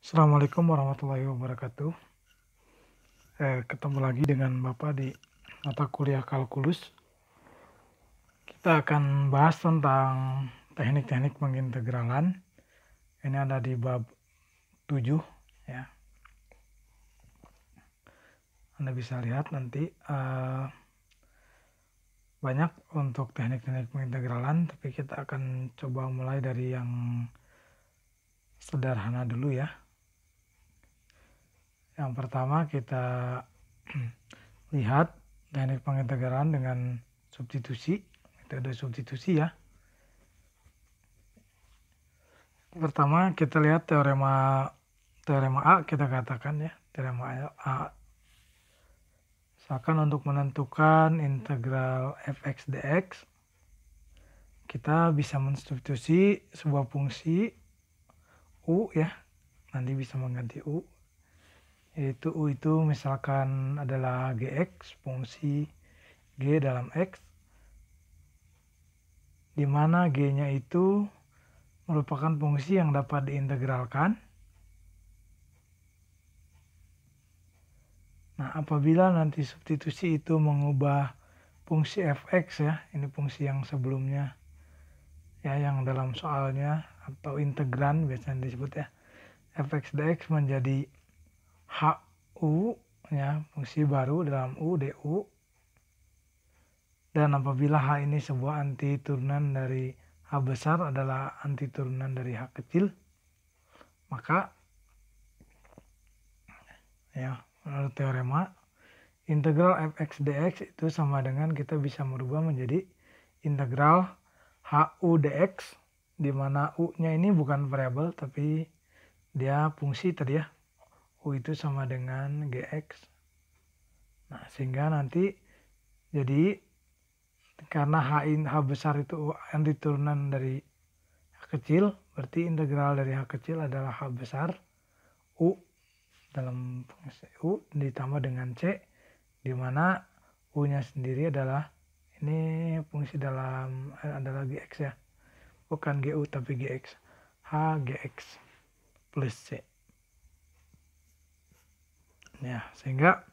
Assalamualaikum warahmatullahi wabarakatuh. Ketemu lagi dengan Bapak di mata kuliah kalkulus. Kita akan bahas tentang teknik-teknik pengintegralan. Ini ada di bab 7 ya. Anda bisa lihat nanti banyak untuk teknik-teknik pengintegralan, tapi kita akan coba mulai dari yang sederhana dulu ya. Yang pertama kita lihat teknik pengintegralan dengan substitusi, metode substitusi ya. Pertama kita lihat teorema A, kita katakan ya, teorema A. Misalkan untuk menentukan integral fx dx, kita bisa mensubstitusi sebuah fungsi u ya, nanti bisa mengganti u, yaitu u itu misalkan adalah gx, fungsi g dalam x, di mana g-nya itu merupakan fungsi yang dapat diintegralkan. Nah, apabila nanti substitusi itu mengubah fungsi fx ya, ini fungsi yang sebelumnya ya, yang dalam soalnya atau integran biasanya disebut ya, fx dx menjadi hu ya, fungsi baru dalam u du. Dan apabila h ini sebuah anti turunan dari h besar adalah anti turunan dari h kecil, maka ya, menurut teorema integral fx dx itu sama dengan kita bisa merubah menjadi integral hu dx, di mana u-nya ini bukan variabel tapi dia fungsi tadi ya. U itu sama dengan gx. Nah, sehingga nanti jadi karena h besar itu anti turunan dari h kecil, berarti integral dari h kecil adalah h besar u dalam fungsi u ditambah dengan c, di mana u-nya sendiri adalah ini fungsi dalam adalah gx ya, bukan gu tapi gx, h gx plus c ya. Sehingga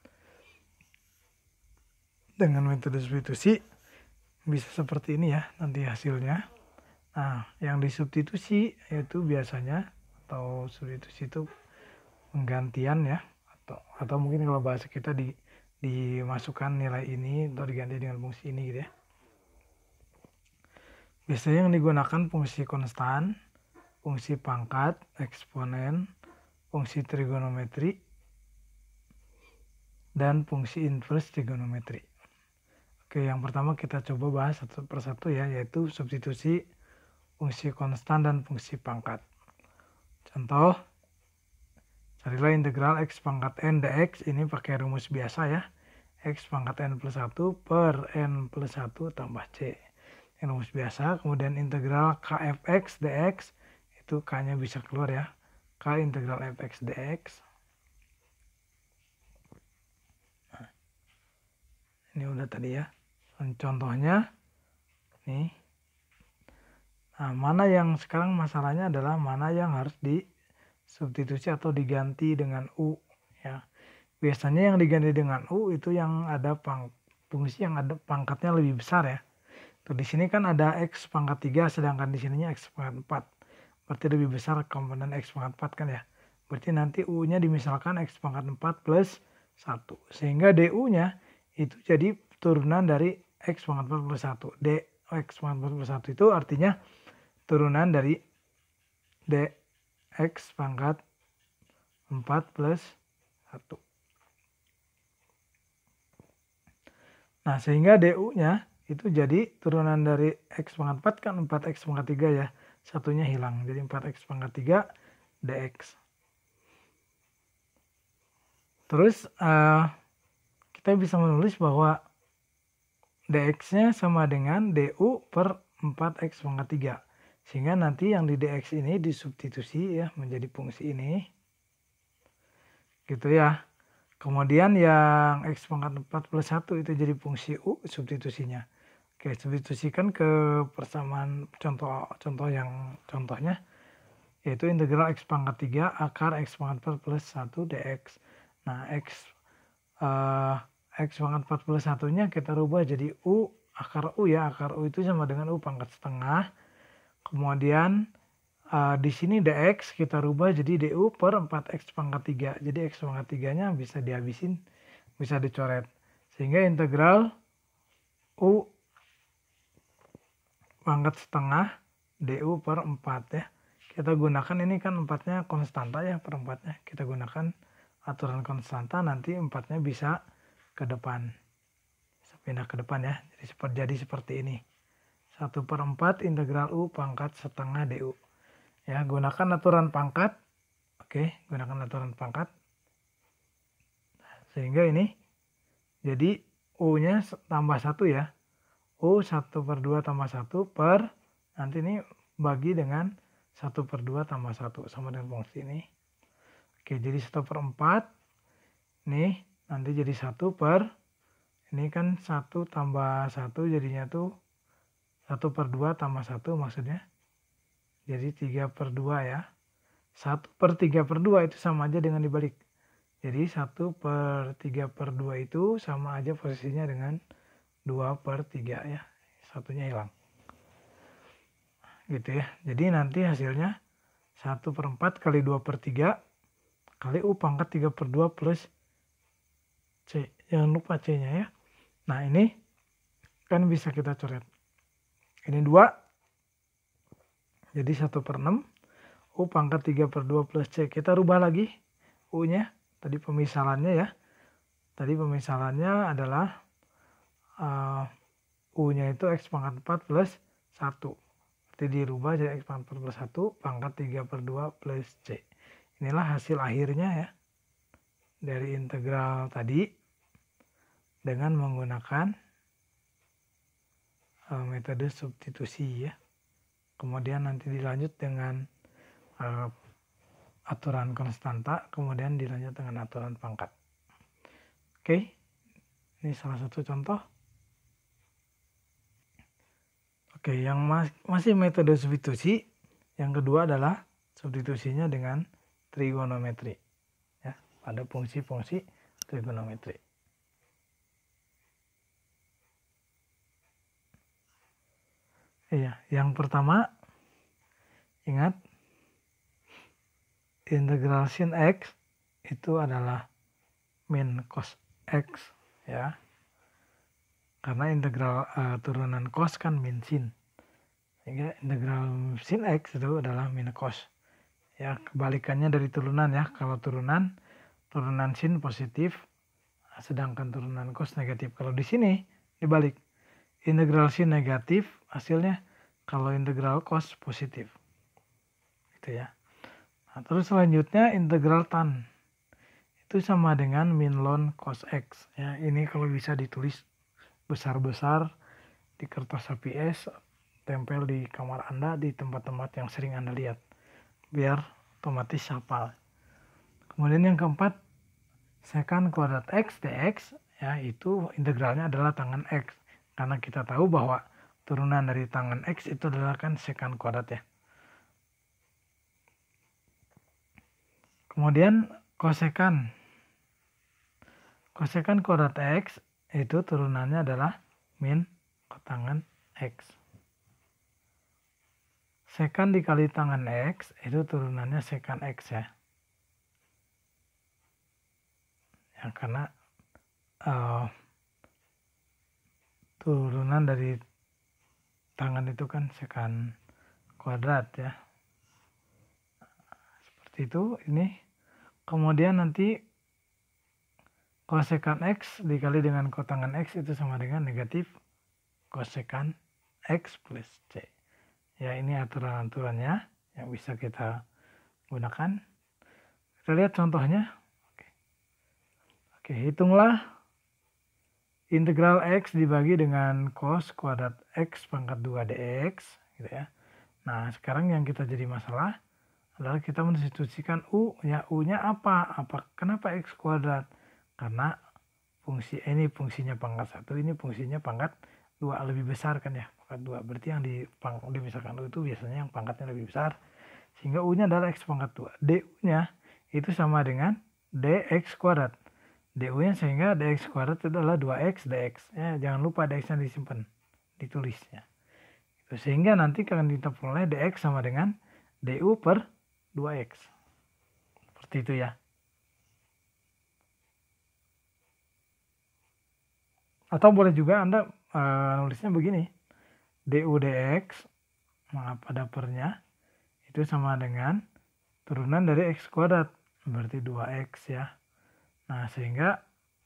dengan metode substitusi bisa seperti ini ya nanti hasilnya. Nah, yang disubstitusi yaitu biasanya, atau substitusi itu penggantian ya, atau mungkin kalau bahasa kita dimasukkan nilai ini atau diganti dengan fungsi ini gitu ya. Biasanya yang digunakan fungsi konstan, fungsi pangkat, eksponen, fungsi trigonometri, dan fungsi inverse trigonometri. Oke, yang pertama kita coba bahas satu persatu ya, yaitu substitusi fungsi konstan dan fungsi pangkat. Contoh, carilah integral x pangkat n dx, ini pakai rumus biasa ya, x pangkat n plus 1 per n plus 1 tambah c. Ini rumus biasa. Kemudian integral kfx dx, itu k-nya bisa keluar ya, k integral fx dx. Nah, ini udah tadi ya. Dan contohnya nih. Nah, mana yang sekarang masalahnya adalah mana yang harus disubstitusi atau diganti dengan u ya. Biasanya yang diganti dengan u itu yang ada fungsi yang ada pangkatnya lebih besar ya. Tuh di sini kan ada x pangkat 3, sedangkan di sininya x pangkat 4. Berarti lebih besar komponen x pangkat 4 kan ya. Berarti nanti u-nya dimisalkan x pangkat 4 plus 1. Sehingga du-nya itu jadi turunan dari x pangkat 4 plus 1. X pangkat 4 plus 1 itu artinya turunan dari dx pangkat 4 plus 1. Nah, sehingga du-nya itu jadi turunan dari x pangkat 4 kan 4x pangkat 3 ya. Satunya hilang. Jadi 4x pangkat 3 dx. Terus kita bisa menulis bahwa dx-nya sama dengan du per 4x pangkat 3. Sehingga nanti yang di dx ini disubstitusi ya menjadi fungsi ini. Gitu ya. Kemudian yang x pangkat 4 plus 1 itu jadi fungsi u substitusinya. Oke, substitusikan ke persamaan contohnya. yaitu integral x pangkat 3 akar x pangkat 4 plus 1 dx. Nah, x pangkat 4 plus 1-nya kita rubah jadi u, akar u ya, akar u itu sama dengan u pangkat setengah. Kemudian di sini dx kita rubah jadi du per 4x pangkat 3. Jadi x pangkat 3-nya bisa dihabisin, bisa dicoret. Sehingga integral u pangkat setengah du per 4 ya. Kita gunakan ini kan 4-nya konstanta ya, per 4-nya. Kita gunakan aturan konstanta, nanti 4-nya bisa ke depan. Bisa pindah ke depan ya. Jadi seperti ini. 1/4 integral u pangkat setengah du. Ya, gunakan aturan pangkat. Oke, gunakan aturan pangkat. Sehingga ini jadi u-nya tambah 1 ya. U 1/2 tambah 1 per, nanti ini bagi dengan 1/2 tambah 1 sama dengan fungsi ini. Oke, jadi 1/4. Nih, nanti jadi 1 per, ini kan 1 tambah 1 jadinya tuh 1/2 tambah 1 maksudnya. Jadi 3/2 ya. 1/3/2 itu sama aja dengan dibalik. Jadi 1/3/2 itu sama aja posisinya dengan 2/3 ya. Satunya hilang. Gitu ya. Jadi nanti hasilnya 1/4 kali 2/3 kali u pangkat 3/2 plus c. Jangan lupa c-nya ya. Nah, ini kan bisa kita coret. Ini 2. Jadi 1/6 u pangkat 3/2 plus c. Kita rubah lagi u-nya. Tadi pemisalannya ya. Tadi pemisalannya adalah u-nya itu x pangkat 4 plus 1. Berarti dirubah jadi x pangkat 4 plus 1 pangkat 3/2 plus c. Inilah hasil akhirnya ya dari integral tadi dengan menggunakan metode substitusi ya. Kemudian nanti dilanjut dengan aturan konstanta, kemudian dilanjut dengan aturan pangkat. Oke, ini salah satu contoh. Oke, yang masih metode substitusi, yang kedua adalah substitusinya dengan trigonometri ya, pada fungsi-fungsi trigonometri. Iya, yang pertama ingat integral sin x itu adalah min cos x ya. Karena integral turunan cos kan min sin. Sehingga integral sin x itu adalah min cos. Ya, kebalikannya dari turunan ya. Kalau turunan sin positif, sedangkan turunan cos negatif. Kalau di sini dibalik. Integral sin negatif, hasilnya kalau integral cos positif. Gitu ya. Nah, terus selanjutnya integral tan. Itu sama dengan min ln cos x. Ya, ini kalau bisa ditulis besar-besar di kertas HPS, tempel di kamar Anda, di tempat-tempat yang sering Anda lihat, biar otomatis hafal. Kemudian yang keempat, secant kuadrat x dx, ya itu integralnya adalah tangan x, karena kita tahu bahwa turunan dari tangan x itu adalah kan secant kuadrat ya. Kemudian kosekan kuadrat x itu turunannya adalah min kotangan x. Sekan dikali tangan x itu turunannya sekan x ya. Ya karena turunan dari tangan itu kan sekan kuadrat ya. Seperti itu ini. Kemudian nanti kosekan x dikali dengan kotangan x itu sama dengan negatif kosekan x plus c. Ya, ini aturan-aturannya yang bisa kita gunakan. Kita lihat contohnya. Oke, hitunglah integral x dibagi dengan cos kuadrat x pangkat 2 dx. Gitu ya. Nah, sekarang yang kita jadi masalah adalah kita mensubstitusikan u-nya. U-nya apa? Kenapa x kuadrat? Karena fungsi ini fungsinya pangkat 1, ini fungsinya pangkat 2, lebih besar kan ya. 2. Berarti yang dipisahkan u itu biasanya yang pangkatnya lebih besar. Sehingga U-nya adalah X pangkat 2. DU-nya itu sama dengan DX kuadrat. DU-nya sehingga DX kuadrat itu adalah 2X DX. Ya, jangan lupa DX-nya disimpan, ditulisnya. Sehingga nanti akan kita peroleh DX sama dengan DU per 2X. Seperti itu ya. Atau boleh juga Anda nulisnya begini. DU DX, pada pernya, itu sama dengan turunan dari X kuadrat. Berarti 2X ya. Nah, sehingga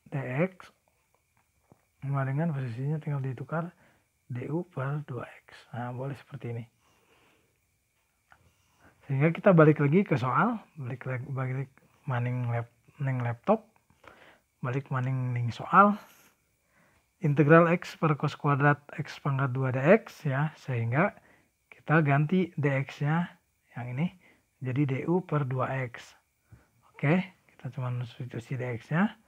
DX sama dengan posisinya tinggal ditukar DU per 2X. Nah, boleh seperti ini. Sehingga kita balik lagi ke soal. Balik maning laptop. Balik maning soal. Integral X per cos kuadrat X pangkat 2 DX ya. Sehingga kita ganti DX-nya yang ini jadi DU per 2X. Oke, kita cuma substitusi DX-nya.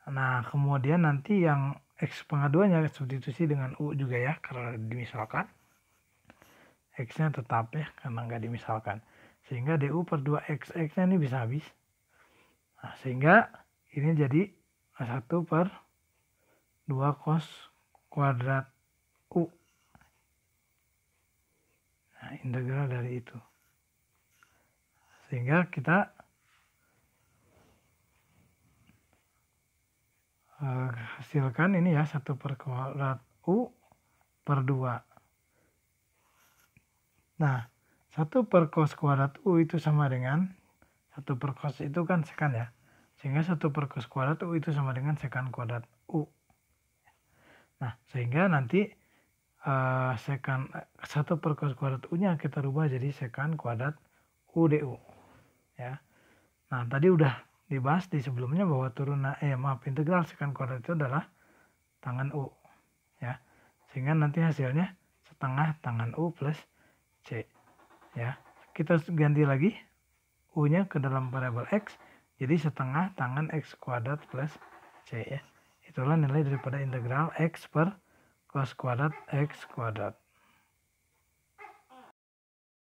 Nah, kemudian nanti yang X pangkat 2-nya substitusi dengan U juga ya, karena dimisalkan. X-nya tetap ya, karena nggak dimisalkan. Sehingga DU per 2X, X-nya ini bisa habis. Nah, sehingga ini jadi 1 per 2 cos kuadrat U. Nah, integral dari itu. Sehingga kita hasilkan ini ya 1 per kuadrat U per 2. Nah, 1 per cos kuadrat U itu sama dengan 1 per cos itu kan sekan ya. Sehingga 1 per cos kuadrat U itu sama dengan sekan kuadrat U. Nah, sehingga nanti sekan 1 per cos kuadrat U-nya kita rubah jadi sekan kuadrat U DU. Ya. Nah, tadi udah dibahas di sebelumnya bahwa integral sekan kuadrat itu adalah tangan U. Ya. Sehingga nanti hasilnya setengah tangan U plus C. Ya. Kita ganti lagi U-nya ke dalam variabel X, jadi setengah tangan X kuadrat plus C ya. Itulah nilai daripada integral X per cos kuadrat X kuadrat.